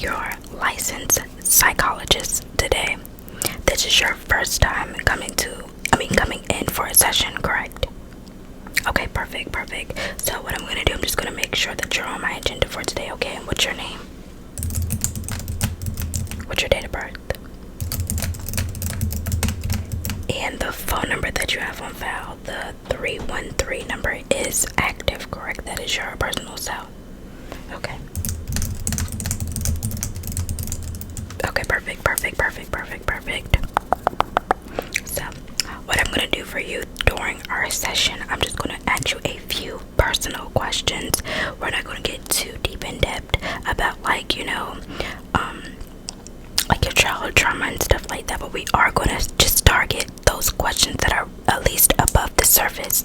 your licensed psychologist today. This is your first time coming in for a session, correct? Okay, perfect. So what I'm gonna do, I'm just gonna make sure that you're on my agenda for today, okay? And what's your name? What's your date of birth? And the phone number that you have on file, the 313 number, is active, correct? That is your personal cell. Okay. Okay, perfect. So, what I'm gonna do for you during our session, I'm just gonna ask you a few personal questions. We're not gonna get too deep in depth about like your childhood trauma and stuff like that, but we are gonna just target those questions that are at least above the surface.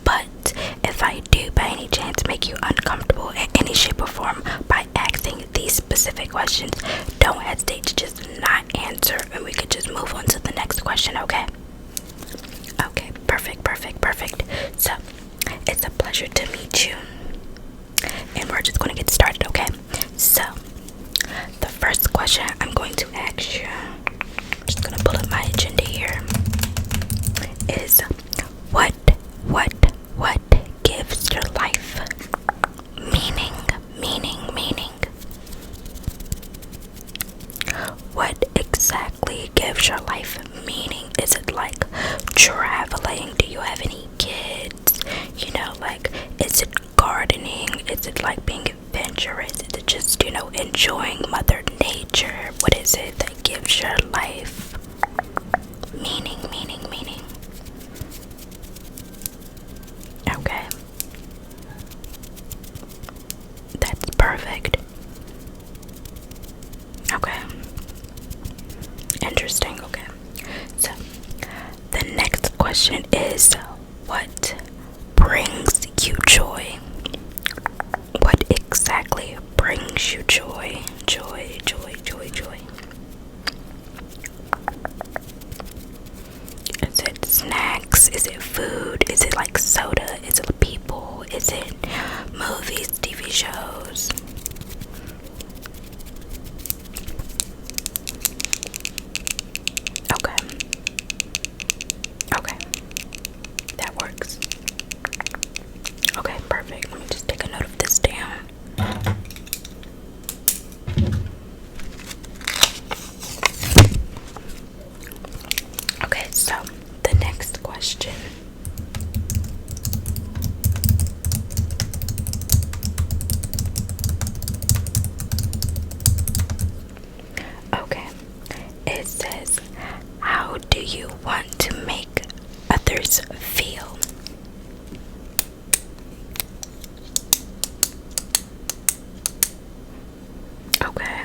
But if I do by any chance make you uncomfortable in any shape or form by asking these specific questions, don't hesitate to just not answer, and we could just move on to the next question, okay? Okay, perfect. So, it's a pleasure to meet you. And we're just gonna get started, okay? So, the first question I'm going to ask you, I'm just gonna pull up my agenda here, is what gives your life meaning? What exactly gives your life meaning? Is it like traveling? Do you have any kids? Like, is it gardening? Is it like being adventurous? Is it just, enjoying Mother Nature? What is it that gives your life meaning? Okay. That's perfect. Okay. Interesting. Okay. So, the next question is, what brings you joy? What exactly brings you joy? Joy. Is it snacks? Is it food? Is it like soda? Is it people? Is it movies, TV shows? Okay. That works. Okay, perfect. Let me just take a note of this down. Okay, so the next question. Okay, it says, how do you want to make others feel? Okay.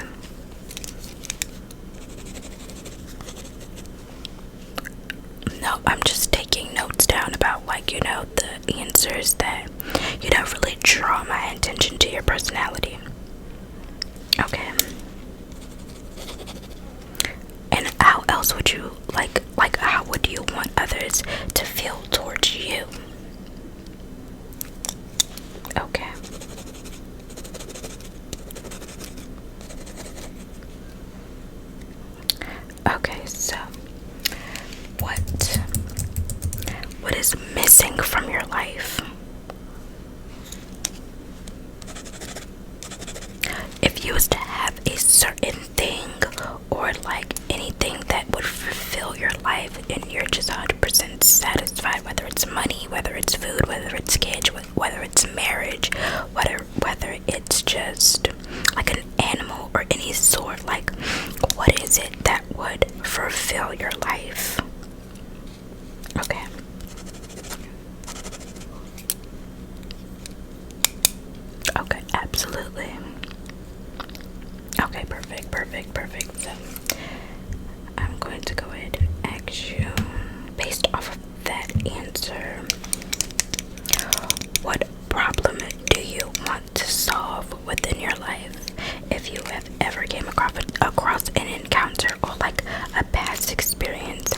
No, I'm just taking notes down about the answers that really draw my attention to your personality. Okay. And how else would you how would you want others to feel towards you? Okay. Okay, so what is missing from your life? If you was to have a certain thing or like anything that would fulfill your life and you're just 100% satisfied, whether it's money, whether it's food, whether it's kids, whether it's marriage, whether it's just like an animal or any sort, like what is it that would fulfill your life? Okay. Okay, absolutely. Okay, perfect. So I'm going to go ahead and ask you, based off of that answer, what problem do you want to solve within your life? If you have ever came across an encounter or like a past experience,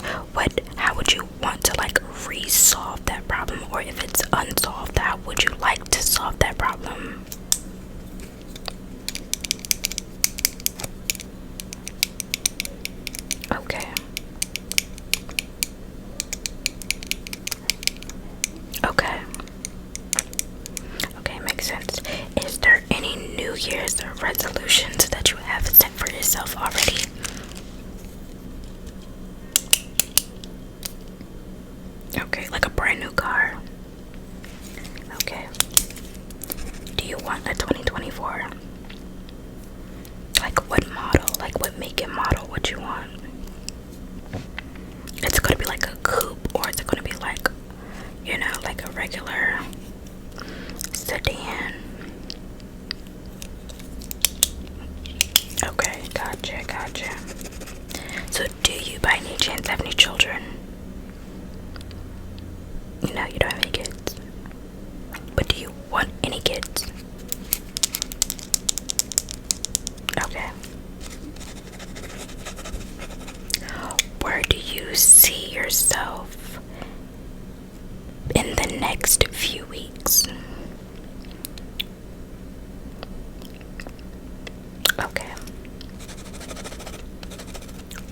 how would you want to like resolve that problem? Or if it's unsolved, how would you like to solve that problem? sense. Is there any New Year's resolutions that you have set for yourself already? Okay, like a brand new car. Okay. Do you want a 2024? Like what model? Like what make and model would you want? It's gonna be like a coupe, or is it gonna be like, you know, like a regular sedan? Okay, gotcha. So do you by any chance have any children? No, you don't have any kids. But do you want any kids? Okay. Where do you see yourself in the next few weeks? Okay.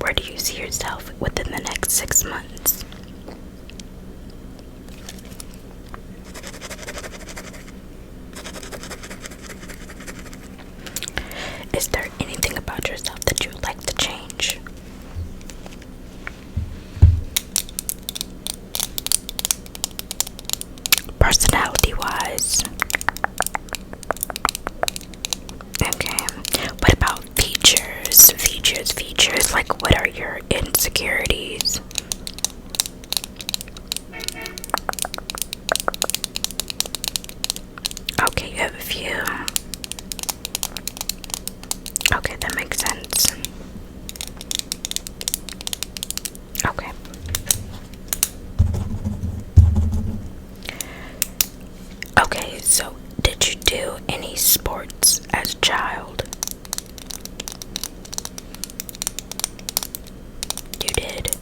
Where do you see yourself within the next 6 months? Is there anything about yourself that you would like to change? Personality wise. Okay. What about features? Features. Like, what are your insecurities? Okay, you have a few. Okay, that makes sense. Okay. Okay, so did you do any sports as a child? You did.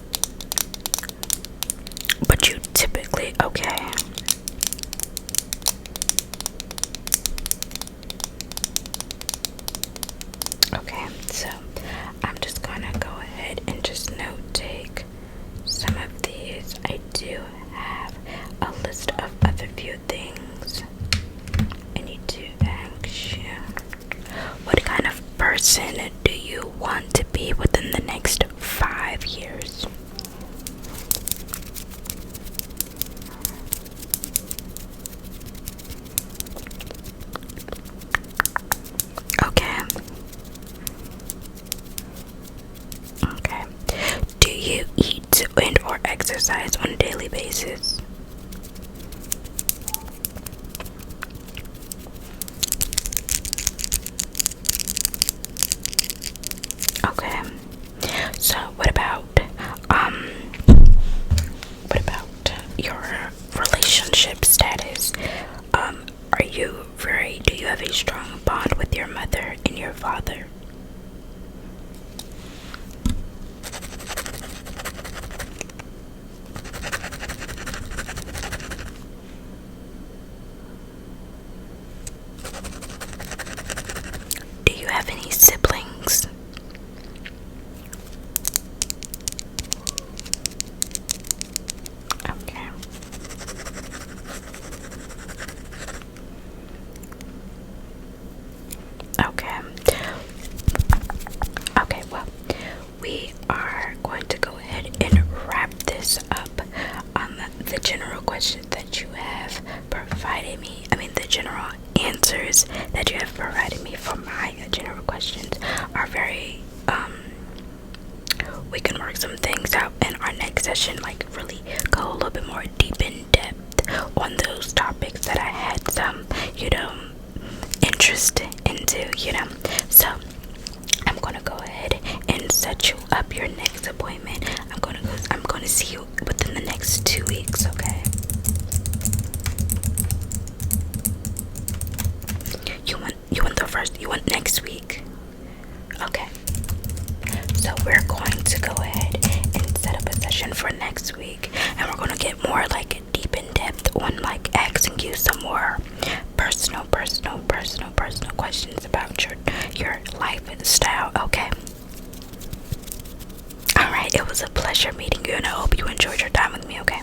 But you typically, okay. Okay, so I'm just gonna go ahead and just note take some of these. I do have a list of other few things I need to ask you. What kind of person do you want to be within the next 5 years? Okay. Okay. Do you eat and or exercise on a daily basis? Okay. So what about your relationship status? Do you have a strong bond with your mother and your father? Do you have any siblings? Okay. Okay. Okay, well, we are going to go ahead and wrap this up. The general questions that you have provided me, the general answers that you have provided me for my general questions are very, we can work some things out in our next session, like really go a little bit more deep in depth on those topics that I had some, interest into, So I'm gonna go ahead and set you up your next appointment. I'm gonna see you within the next 2 weeks, okay? You want next week? Okay. So we're going to go ahead and set up a session for next week, and we're gonna get more like deep in depth on like asking you some more personal questions about your lifestyle, okay? Alright, it was a pleasure meeting you, and I hope you enjoyed your time with me, okay?